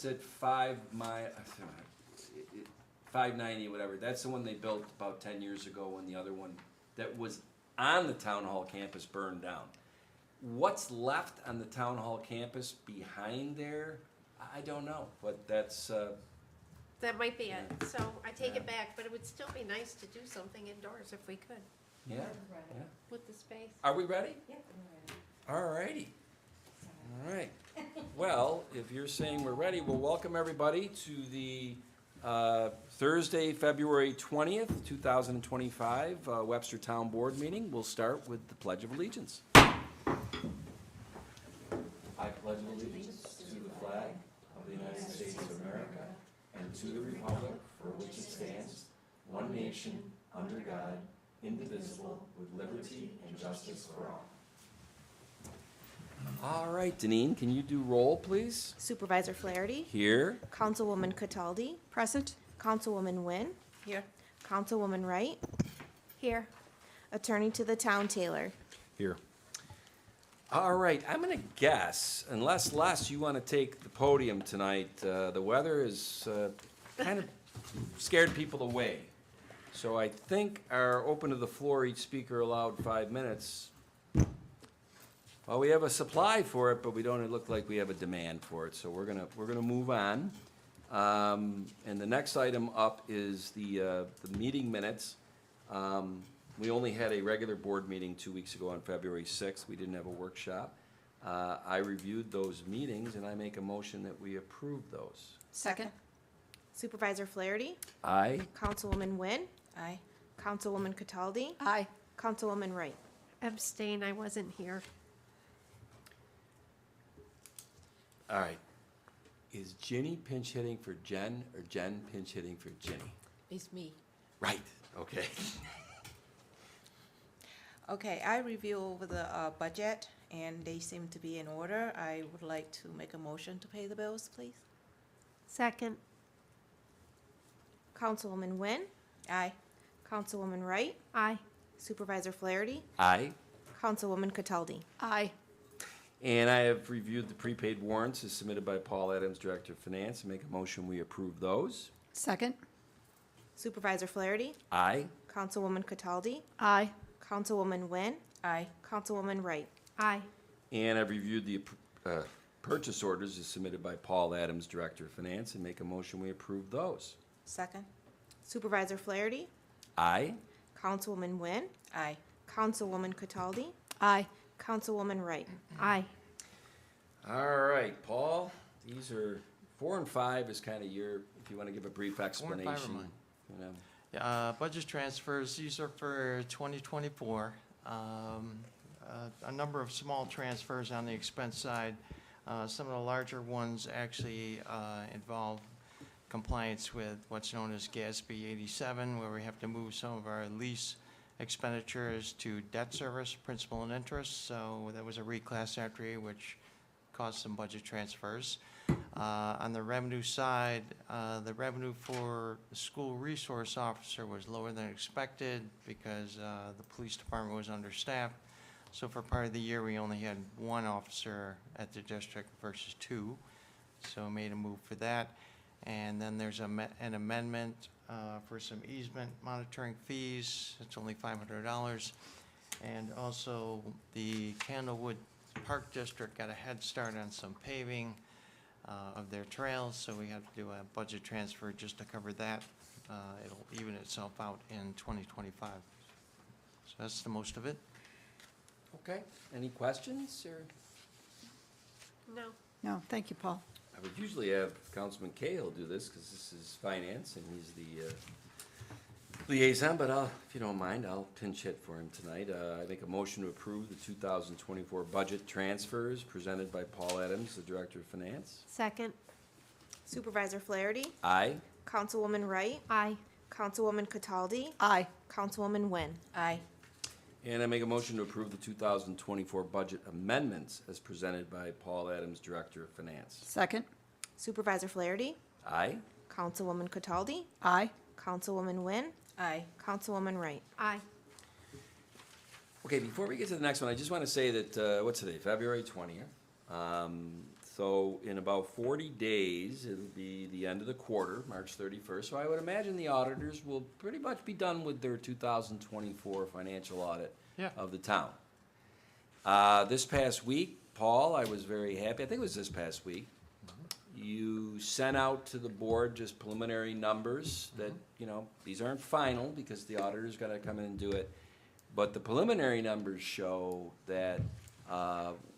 at 590, whatever. That's the one they built about 10 years ago when the other one that was on the town hall campus burned down. What's left on the town hall campus behind there, I don't know, but that's, That might be it, so I take Yeah. it back, but it would still be nice to do something indoors if we could, yeah, yeah. with the space. Are we ready? Yep, All righty. All right. Well, if you're saying we're ready, we'll welcome everybody to the Thursday, February 20th, 2025 Webster Town Board meeting. We'll start with the Pledge of Allegiance. I pledge allegiance to the flag of the United States of America and to the republic for which it stands, one nation, under God, indivisible, with liberty and justice for all. All right, Deneen, can you do roll, please? Supervisor Flaherty. Here. Councilwoman Cataldi. Present. Councilwoman Wynn. Here. Councilwoman Wright. Here. Attorney to the Town Taylor. Here. All right, I'm gonna guess, unless Les, you wanna take the podium tonight, the weather is kind of scared people away. So I think our open to the floor, each speaker allowed 5 minutes. Well, we have a supply for it, but we don't look like we have a demand for it, so we're gonna move on. And the next item up is the meeting minutes. We only had a regular board meeting 2 weeks ago on February 6th. We didn't have a workshop. I reviewed those meetings, and I make a motion that we approve those. Second. Supervisor Flaherty. Aye. Councilwoman Wynn. Aye. Councilwoman Cataldi. Aye. Councilwoman Wright. Abstain, I wasn't here. All right. Is Ginny pinch hitting for Jen, or Jen pinch hitting for Ginny? It's me. Right, okay. Okay, I review over the budget, and they seem to be in order. I would like to make a motion to pay the bills, please. Second. Councilwoman Wynn. Aye. Councilwoman Wright. Aye. Supervisor Flaherty. Aye. Councilwoman Cataldi. Aye. And I have reviewed the prepaid warrants as submitted by Paul Adams, Director of Finance, and make a motion we approve those. Second. Supervisor Flaherty. Aye. Councilwoman Cataldi. Aye. Councilwoman Wynn. Aye. Councilwoman Wright. Aye. And I've reviewed the purchase orders as submitted by Paul Adams, Director of Finance, and make a motion we approve those. Second. Supervisor Flaherty. Aye. Councilwoman Wynn. Aye. Councilwoman Cataldi. Aye. Councilwoman Wright. Aye. All right, Paul, these are 4 and 5 is kind of your, if you want to give a brief 4 and 5 are explanation. mine. You know. Yeah, budget transfers, these are for 2024. A number of small transfers on the expense side. Some of the larger ones actually involve compliance with what's known as GASB 87, where we have to move some of our lease expenditures to debt service, principal and interest. So that was a reclass entry, which caused some budget transfers. On the revenue side, the revenue for the school resource officer was lower than expected because the police department was understaffed. So for part of the year, we only had 1 officer at the district versus 2. So I made a move for that. And then there's an amendment for some easement monitoring fees. It's only $500. And also the Candlewood Park District got a head start on some paving of their trails, so we have to do a budget transfer just to cover that. It'll even itself out in 2025. So that's the most of it. Okay, any questions, or? No. No, thank you, Paul. I would usually have Councilman Cahill do this, because this is finance, and he's the liaison, but if you don't mind, I'll pinch hit for him tonight. I make a motion to approve the 2024 budget transfers presented by Paul Adams, the Director of Finance. Second. Supervisor Flaherty. Aye. Councilwoman Wright. Aye. Councilwoman Cataldi. Aye. Councilwoman Wynn. Aye. And I make a motion to approve the 2024 budget amendments as presented by Paul Adams, Director of Finance. Second. Supervisor Flaherty. Aye. Councilwoman Cataldi. Aye. Councilwoman Wynn. Aye. Councilwoman Wright. Aye. Okay, before we get to the next one, I just want to say that, what's today, February 20th? So in about 40 days, it'll be the end of the quarter, March 31st. So I would imagine the auditors will pretty much be done with their 2024 financial audit Yeah. of the town. This past week, Paul, I was very happy, I think it was this past week, you sent out to the board just preliminary numbers that, you know, these aren't final because the auditor's gotta come in and do it. But the preliminary numbers show that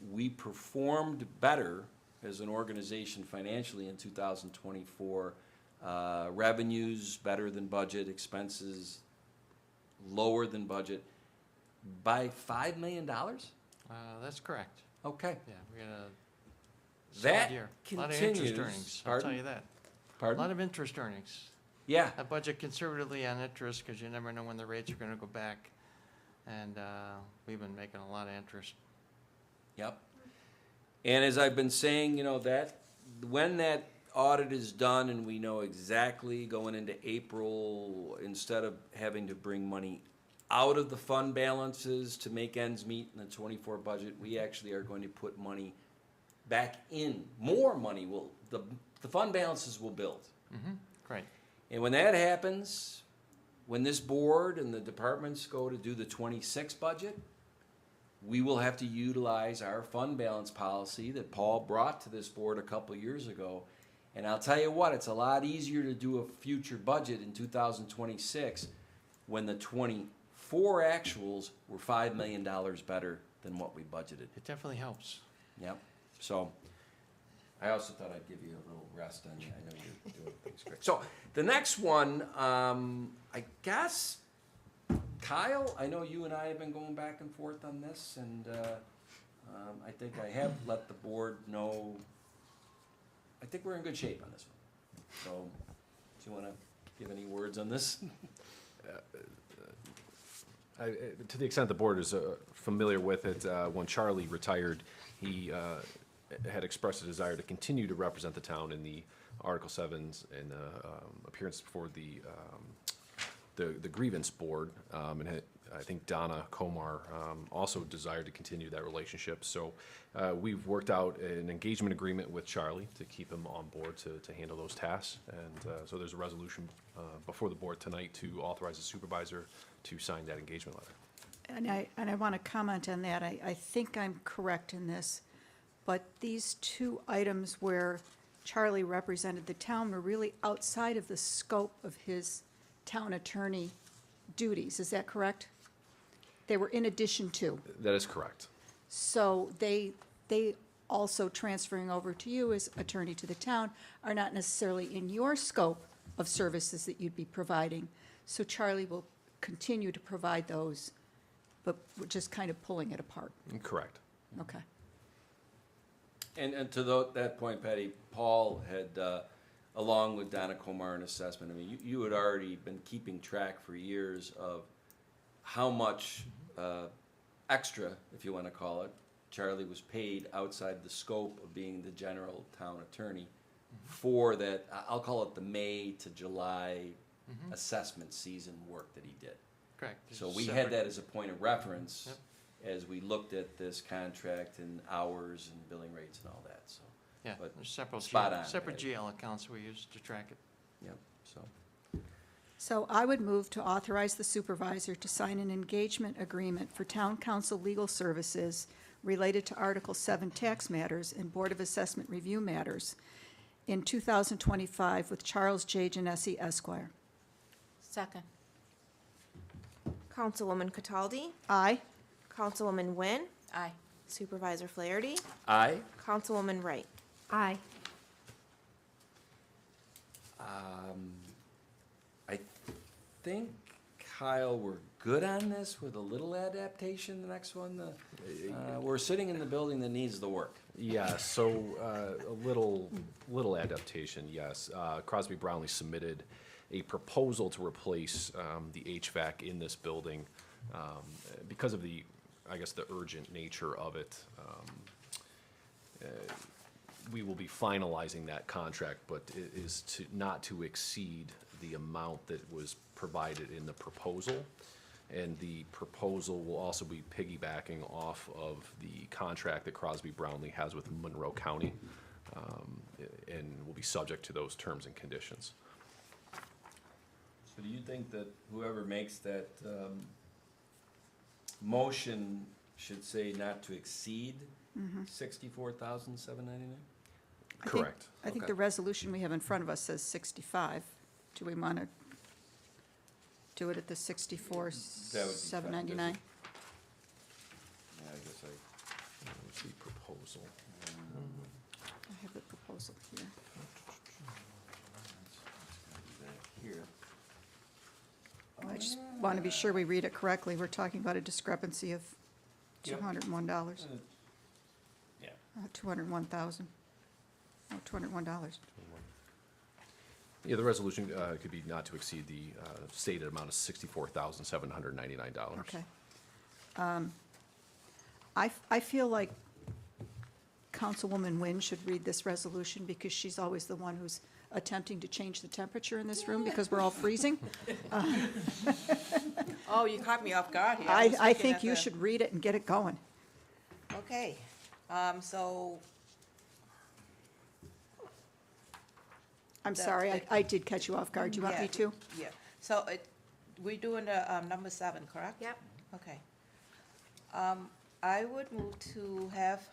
we performed better as an organization financially in 2024. Revenues better than budget, expenses lower than budget by $5 million? That's correct. Okay. Yeah, we had a That solid year. A lot of interest continues- earnings, I'll tell Pardon? you that. A Pardon? lot of interest earnings. Yeah, I budget conservatively on interest because you never know when the rates are going to go back. And we've been making a lot of interest. yep. And as I've been saying, you know, that, when that audit is done and we know exactly going into April, instead of having to bring money out of the fund balances to make ends meet in the 24 budget, we actually are going to put money back in. More money will, the fund balances will build. Great. And when that happens, when this board and the departments go to do the 26 budget, we will have to utilize our fund balance policy that Paul brought to this board a couple years ago. And I'll tell you what, it's a lot easier to do a future budget in 2026 when the 24 actuals were $5 million better than what we budgeted. It definitely helps. Yep. So I also thought I'd give you a little rest on you. I know you're doing things great. So the next one, I guess, Kyle, I know you and I have been going back and forth on this, and I think I have let the board know. I think we're in good shape on this one. So, do you want to give any words on this? To the extent the board is familiar with it, when Charlie retired, he had expressed a desire to continue to represent the town in the Article 7s and appearance before the grievance board, and I think Donna Komar also desired to continue that relationship. So we've worked out an engagement agreement with Charlie to keep him on board to handle those tasks. And so there's a resolution before the board tonight to authorize the supervisor to sign that engagement letter. And I want to comment on that. I think I'm correct in this, but these two items where Charlie represented the town were really outside of the scope of his town attorney duties. Is that correct? They were in addition to. That is correct. So they also transferring over to you as attorney to the town are not necessarily in your scope of services that you'd be providing. So Charlie will continue to provide those, but we're just kind of pulling it apart. Correct. Okay. And to that point, Patty, Paul had, along with Donna Komar and assessment, I mean, you had already been keeping track for years of how much extra, if you want to call it, Charlie was paid outside the scope of being the general town attorney for that, I'll call it the May to July assessment season work that he did. Correct. So There's we separate- had that as a point of reference Yep. as we looked at this contract and hours and billing rates and all that, so, Yeah, but there's separate spot on, separate Patty. GL accounts we use to track it. yep, so. So I would move to authorize the supervisor to sign an engagement agreement for town council legal services related to Article 7 tax matters and Board of Assessment review matters in 2025 with Charles J. Genesi Esquire. Second. Councilwoman Cataldi, Aye. Councilwoman Wynn, Aye. Supervisor Flaherty, Aye. Councilwoman Wright. Aye. I think, Kyle, we're good on this with a little adaptation, the next one. We're sitting in the building that needs the work. Yeah, so a little adaptation, yes. Crosby Brownlee submitted a proposal to replace the HVAC in this building because of the, I guess, the urgent nature of it. We will be finalizing that contract, but it is not to exceed the amount that was provided in the proposal. And the proposal will also be piggybacking off of the contract that Crosby Brownlee has with Monroe County. and will be subject to those terms and conditions. So do you think that whoever makes that motion should say not to exceed $64,799? I think- Correct. I think Okay. the resolution we have in front of us says 65. Do we want to do it at the 64,799? Yeah, I guess What's the proposal? I have the proposal here. here. I just want to be sure we read it correctly. We're talking about a discrepancy of Yep. $201, Yeah. $201,000. Oh, $201. Yeah, the resolution could be not to exceed the stated amount of $64,799. Okay. I feel like Councilwoman Nguyen should read this resolution because she's always the one who's attempting to change the temperature in this room because we're all freezing. Oh, you caught me off guard here. was I looking think at you the- should read it and get it going. Okay, so I'm The- sorry, the- I did catch you off guard. Do you want me Yeah. to? Yeah, so we're doing the number 7, correct? Yep. Okay. I would move to have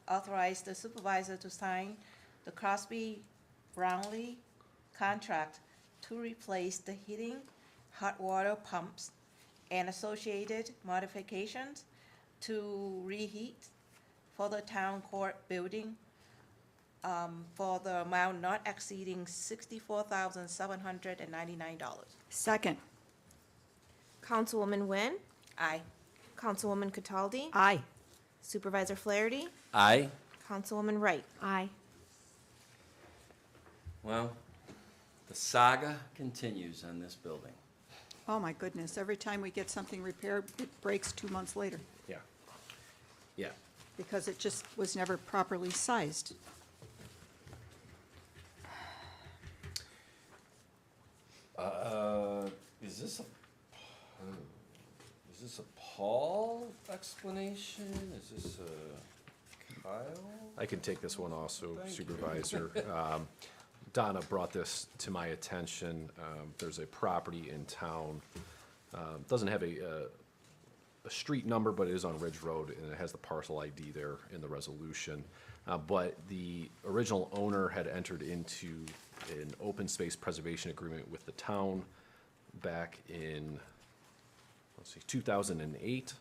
authorized the supervisor to sign the Crosby Brownlee contract to replace the heating, hot water pumps, and associated modifications to reheat for the town court building for the amount not exceeding $64,799. Second. Councilwoman Nguyen, Aye. Councilwoman Cataldi, Aye. Supervisor Flaherty, Aye. Councilwoman Wright. Aye. Well, the saga continues on this building. Oh, my goodness. Every time we get something repaired, it breaks 2 months later Yeah. Yeah. because it just was never properly sized. Is this a Paul explanation? Is this a Kyle? I can take this one also, Thank you. Supervisor. Donna brought this to my attention. There's a property in town, doesn't have a street number, but it is on Ridge Road, and it has the parcel ID there in the resolution. But the original owner had entered into an open space preservation agreement with the town back in, 2008.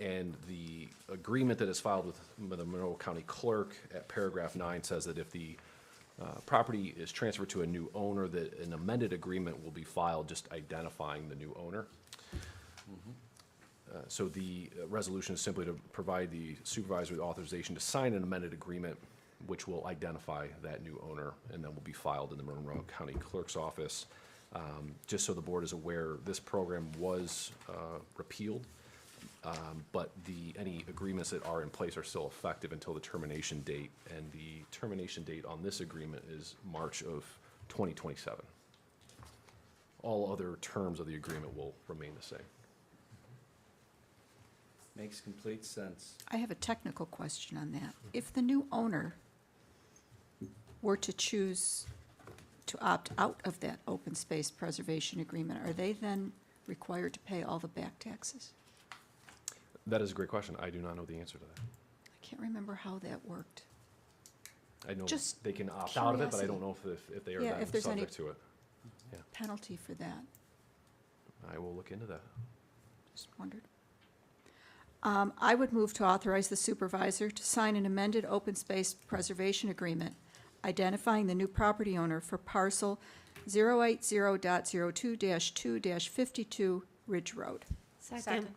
And the agreement that is filed with the Monroe County Clerk at paragraph 9 says that if the property is transferred to a new owner, that an amended agreement will be filed just identifying the new owner. So the resolution is simply to provide the supervisor with authorization to sign an amended agreement which will identify that new owner, and then will be filed in the Monroe County Clerk's office. Just so the board is aware, this program was repealed, but any agreements that are in place are still effective until the termination date, and the termination date on this agreement is March of 2027. All other terms of the agreement will remain the same. Makes complete sense. I have a technical question on that. If the new owner were to choose to opt out of that open space preservation agreement, are they then required to pay all the back taxes? That is a great question. I do not know the answer to that. I can't remember how that worked. I know Just they can opt out of it, but I don't curiosity. know if they are Yeah, then if there's any- subject to it. Penalty for that, I will look into that. just wondered. I would move to authorize the supervisor to sign an amended open space preservation agreement identifying the new property owner for parcel 080.02-2-52 Ridge Road. Second.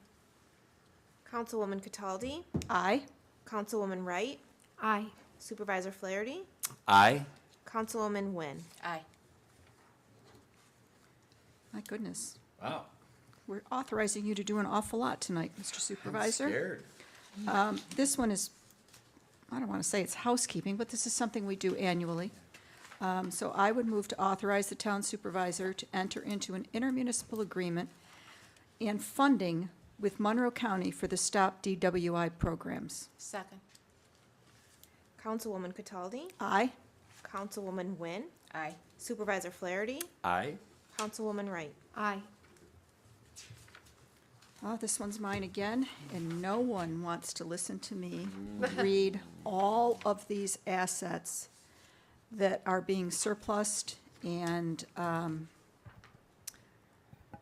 Councilwoman Cataldi, Aye. Councilwoman Wright, Aye. Supervisor Flaherty, Aye. Councilwoman Nguyen. Aye. My goodness. Wow. We're authorizing you to do an awful lot tonight, Mr. Supervisor. Scared. This one is, I don't want to say it's housekeeping, but this is something we do annually. So I would move to authorize the town supervisor to enter into an intermunicipal agreement and funding with Monroe County for the Stop DWI programs. Second. Councilwoman Cataldi, Aye. Councilwoman Wynn, Aye. Supervisor Flaherty, Aye. Councilwoman Wright. Aye. Oh, this one's mine again, and no one wants to listen to me read all of these assets that are being surplused and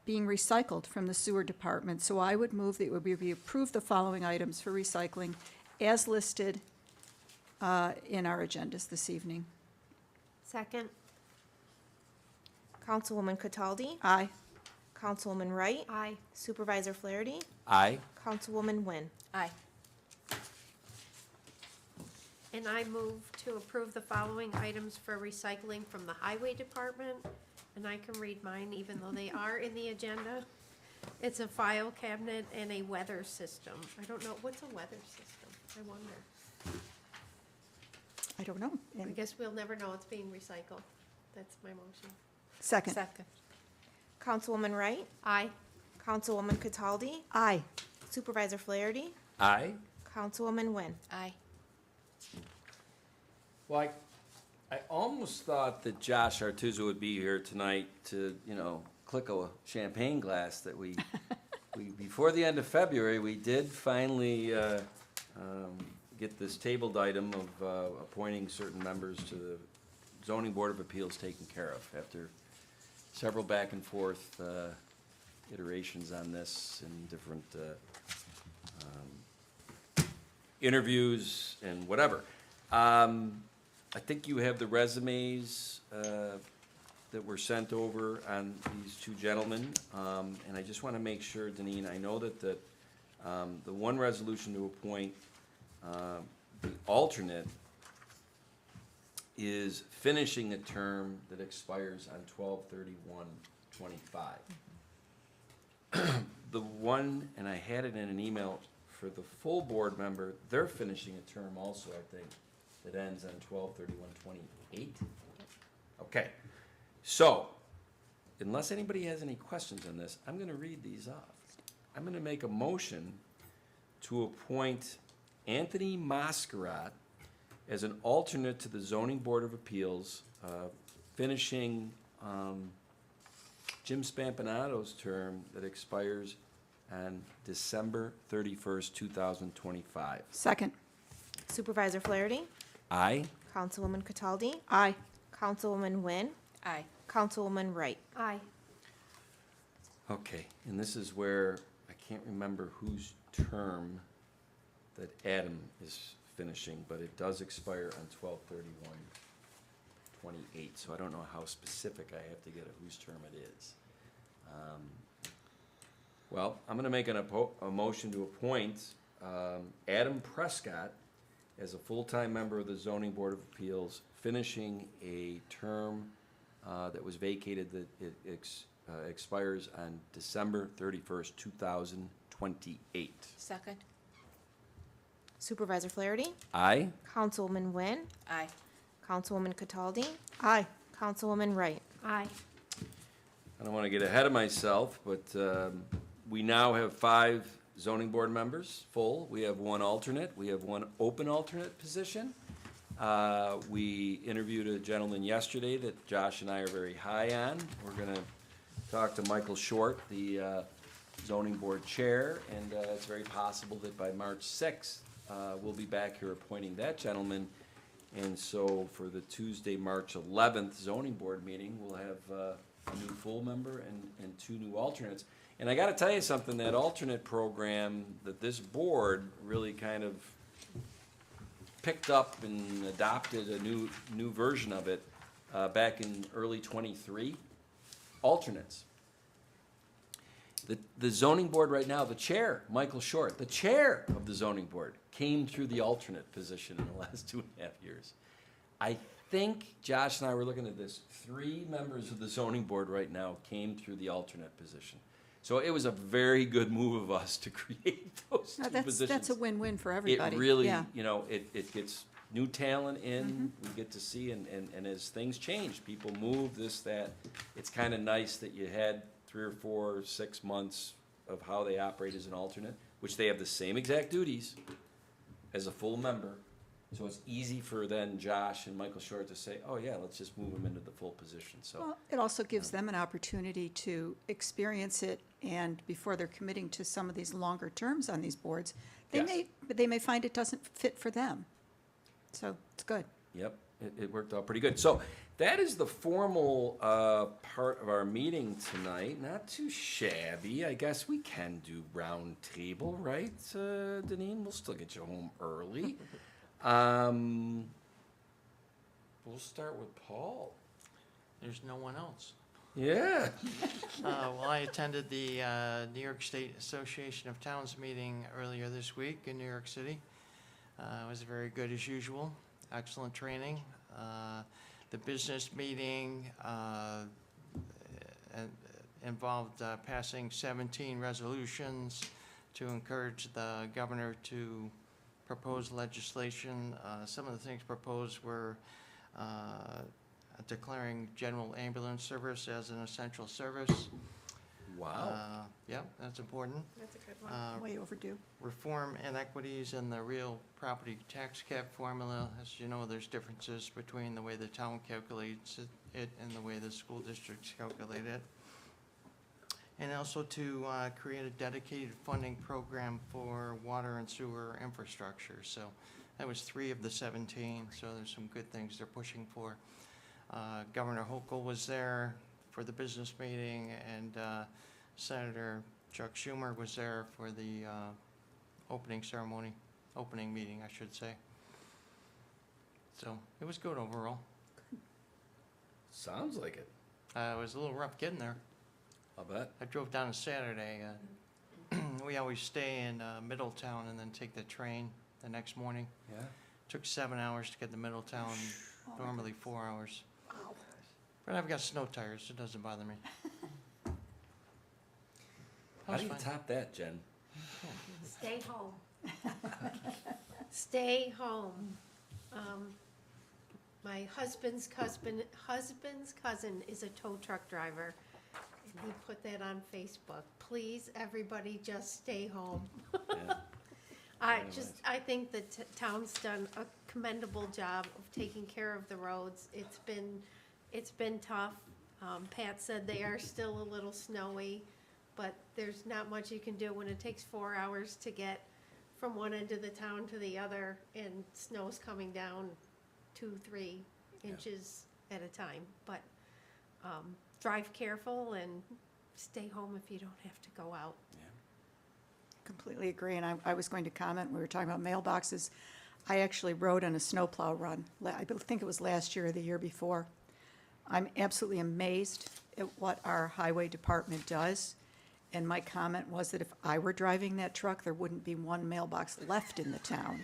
being recycled from the sewer department. So I would move that we approve the following items for recycling as listed in our agendas this evening. Second. Councilwoman Cataldi, Aye. Councilwoman Wright, Aye. Supervisor Flaherty, Aye. Councilwoman Wynn. Aye. And I move to approve the following items for recycling from the highway department. And I can read mine even though they are in the agenda. It's a file cabinet and a weather system. I don't know, what's a weather system? I wonder. I don't know. I And guess we'll never know it's being recycled. That's my motion. second. Second. Councilwoman Wright, Aye. Councilwoman Cataldi, Aye. Supervisor Flaherty, Aye. Councilwoman Wynn. Aye. Well, I almost thought that Josh Artuso would be here tonight to, you know, click a champagne glass that we, before the end of February, we did finally get this tabled item of appointing certain members to the zoning board of appeals taken care of after several back and forth iterations on this and different interviews and whatever. I think you have the resumes that were sent over on these two gentlemen. And I just want to make sure, Deneen, I know that the one resolution to appoint the alternate is finishing a term that expires on 12/31/25. The one, and I had it in an email for the full board member, they're finishing a term also, I think, that ends on 12/31/28. Okay, so, unless anybody has any questions on this, I'm gonna read these off. I'm gonna make a motion to appoint Anthony Mascarat as an alternate to the zoning board of appeals, finishing Jim Spampanato's term that expires on December 31st, 2025. Second. Supervisor Flaherty, Aye? Councilwoman Cataldi, Aye. Councilwoman Wynn, Aye. Councilwoman Wright. Aye. Okay, and this is where I can't remember whose term that Adam is finishing, but it does expire on 12/31/28, so I don't know how specific I have to get at whose term it is. Well, I'm gonna make a motion to appoint Adam Prescott as a full-time member of the zoning board of appeals, finishing a term that was vacated that it expires on December 31st, 2028. Second. Supervisor Flaherty, Aye? Councilwoman Wynn, Aye. Councilwoman Cataldi, Aye. Councilwoman Wright. Aye. I don't want to get ahead of myself, but we now have 5 zoning board members, full. We have 1 alternate. We have 1 open alternate position. We interviewed a gentleman yesterday that Josh and I are very high on. We're going to talk to Michael Short, the zoning board chair, and it's very possible that by March 6th, we'll be back here appointing that gentleman. And so for the Tuesday, March 11th zoning board meeting, we'll have a new full member and 2 new alternates. And I gotta tell you something, that alternate program, that this board really kind of picked up and adopted a new version of it back in early '23, alternates. The zoning board right now, the chair, Michael Short, the chair of the zoning board, came through the alternate position in the last 2.5 years. I think Josh and I were looking at this, 3 members of the zoning board right now came through the alternate position. So it was a very good move of us to create those 2 positions. That's a win-win for everybody. It really, Yeah. you know, it gets new talent in, we get to see, and as things change, people move, this, that. It's kind of nice that you had 3 or 4, 6 months of how they operate as an alternate, which they have the same exact duties as a full member, So it's easy for then Josh and Michael Short to say, oh yeah, let's just move him into the full position, so. Well, it also gives them an opportunity to experience it, and before they're committing to some of these longer terms on these boards, Yes. they may find it doesn't fit for them. So it's good. Yep, it worked out pretty good. So that is the formal part of our meeting tonight. Not too shabby. I guess we can do round table, right, Deneen? We'll still get you home early. We'll start with Paul. There's no one else. Yeah. Well, I attended the New York State Association of Towns meeting earlier this week in New York City. It was very good as usual, excellent training. The business meeting involved passing 17 resolutions to encourage the governor to propose legislation. Some of the things proposed were declaring general ambulance service as an essential service. Wow. Yep, that's important. That's a good one. Way overdue. Reform inequities in the real property tax cap formula. As you know, there's differences between the way the town calculates it and the way the school districts calculate it. And also to create a dedicated funding program for water and sewer infrastructure. So that was 3 of the 17, so there's some good things they're pushing for. Governor Hochul was there for the business meeting, and Senator Chuck Schumer was there for the opening ceremony, opening meeting, I should say. So it was good overall. Sounds like it. It was a little rough getting there. I'll bet. I drove down on Saturday. We always stay in Middletown and then take the train the next morning. Yeah. Took 7 hours to get to Middletown, normally 4 hours. But I've got snow tires, it doesn't bother me. How do you top that, Jen? Stay home. Stay home. My husband's cousin is a tow truck driver, and he put that on Facebook. Please, everybody, just stay home. Yeah. I think the town's done a commendable job of taking care of the roads. It's been tough. Pat said they are still a little snowy, but there's not much you can do when it takes 4 hours to get from one end of the town to the other, and snow's coming down 2-3 inches at a time. But drive careful and stay home if you don't have to go out. Completely agree, and I was going to comment, we were talking about mailboxes. I actually rode on a snowplow run, I think it was last year or the year before. I'm absolutely amazed at what our highway department does, and my comment was that if I were driving that truck, there wouldn't be one mailbox left in the town.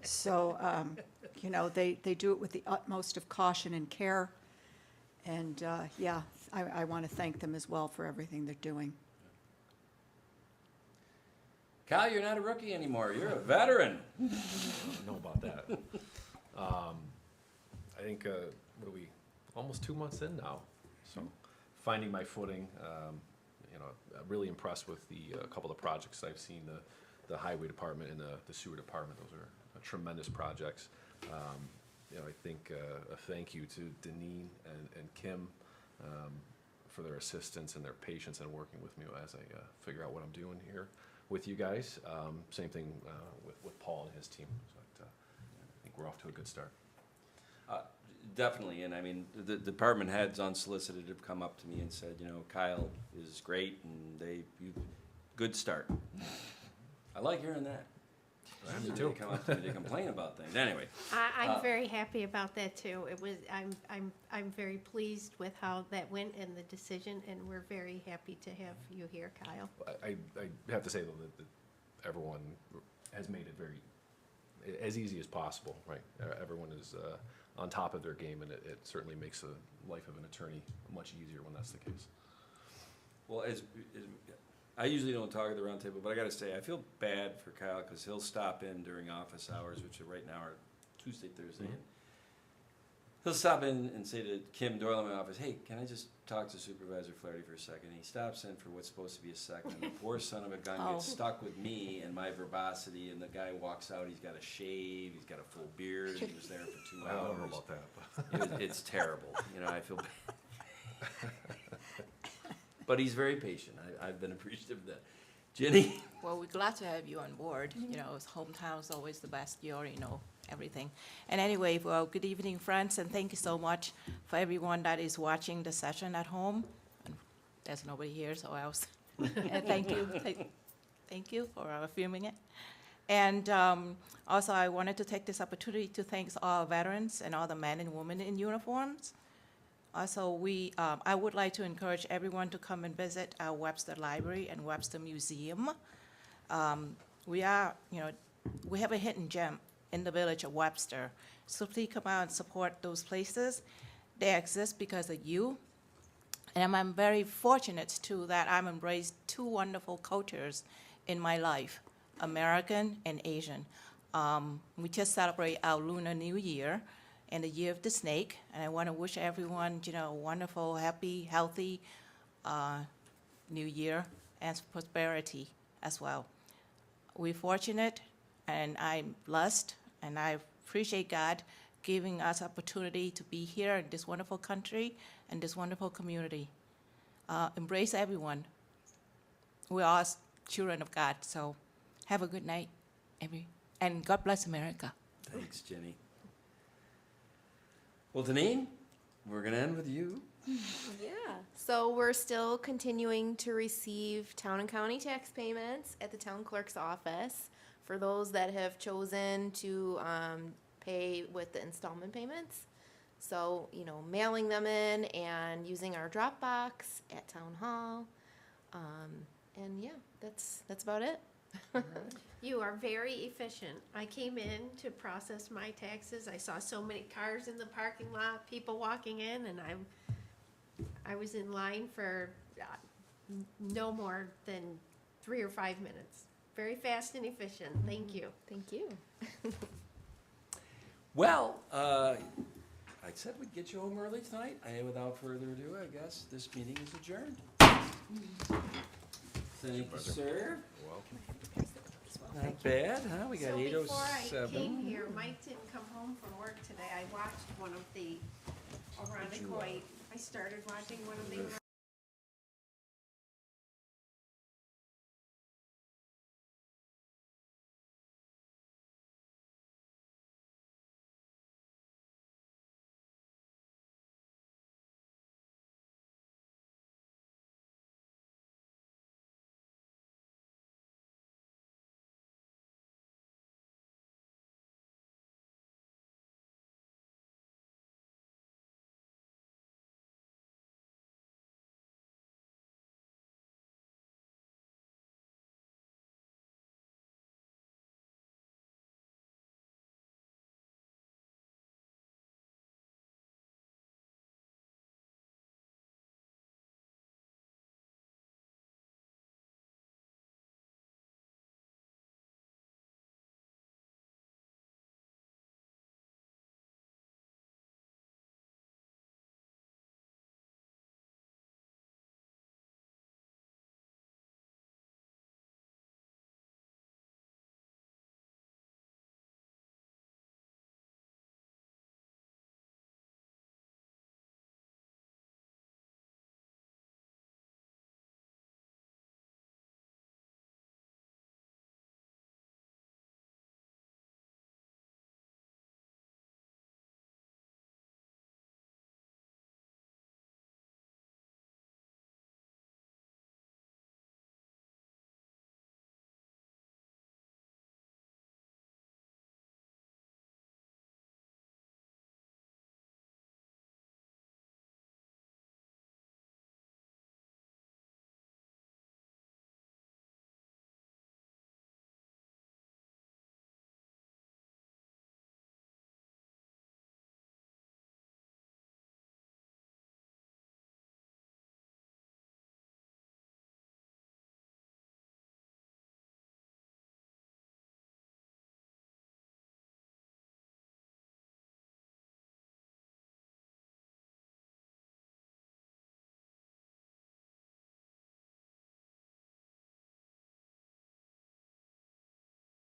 So, you know, they do it with the utmost of caution and care, and, yeah, I want to thank them as well for everything they're doing. Kyle, you're not a rookie anymore. You're a veteran. I don't know about that. I think, what are we, almost 2 months in now, so finding my footing. You know, I'm really impressed with a couple of projects I've seen, the highway department and the sewer department. Those are tremendous projects. You know, I think a thank you to Deneen and Kim for their assistance and their patience in working with me as I figure out what I'm doing here with you guys. Same thing with Paul and his team. So I think we're off to a good start. Definitely, and I mean, the department heads unsolicited have come up to me and said, you know, Kyle is great, and good start. I like hearing that. Me They too. come up to me to complain about things. Anyway, I'm very happy about that too. I'm very pleased with how that went and the decision, and we're very happy to have you here, Kyle. I have to say though that everyone has made it very as easy as possible, right? Everyone is on top of their game, and it certainly makes the life of an attorney much easier when that's the case. well, as I usually don't talk at the round table, but I gotta say, I feel bad for Kyle, because he'll stop in during office hours, which right now are Tuesday, Thursday. he'll stop in and say to Kim Doyle in my office, hey, can I just talk to Supervisor Flaherty for a second? And he stops in for what's supposed to be a second, and the poor son of a gun gets stuck with me and my verbosity, and the guy walks out, he's got a shave, he's got a full beard, and he was there for 2 I hours. don't know about that. It's terrible, you know, I feel bad. But he's very patient, I've been appreciative of that. Jenny? Well, we're glad to have you on board. You know, hometown's always the best. You already know everything. And anyway, well, good evening, friends, and thank you so much for everyone that is watching the session at home. And there's nobody here, so else. And thank you. Thank you for filming it. And also, I wanted to take this opportunity to thank all veterans and all the men and women in uniforms. Also, I would like to encourage everyone to come and visit our Webster Library and Webster Museum. We have a hidden gem in the village of Webster. So please come out and support those places. They exist because of you. And I'm very fortunate, too, that I've embraced 2 wonderful cultures in my life, American and Asian. We just celebrate our Lunar New Year and the Year of the Snake, and I want to wish everyone, a wonderful, happy, healthy New Year and prosperity as well. We're fortunate, and I'm blessed, and I appreciate God giving us opportunity to be here in this wonderful country and this wonderful community. Embrace everyone. We're all children of God, so have a good night, and God bless America. Thanks, Jenny. Well, Deneen, we're gonna end with you. Yeah. So we're still continuing to receive town and county tax payments at the town clerk's office for those that have chosen to pay with the installment payments. So, mailing them in and using our drop box at town hall. And yeah, that's about it. You are very efficient. I came in to process my taxes. I saw so many cars in the parking lot, people walking in, and I was in line for no more than 3 or 5 minutes. Very fast and efficient. Thank you. Thank you. Well, I said we'd get you home early tonight. Without further ado, I guess this meeting is adjourned. Thank you, sir. Well, Not bad, huh? We got So before I 8:07. came here, Mike didn't come home from work today. I watched one of the Oronikoit. I started watching one of the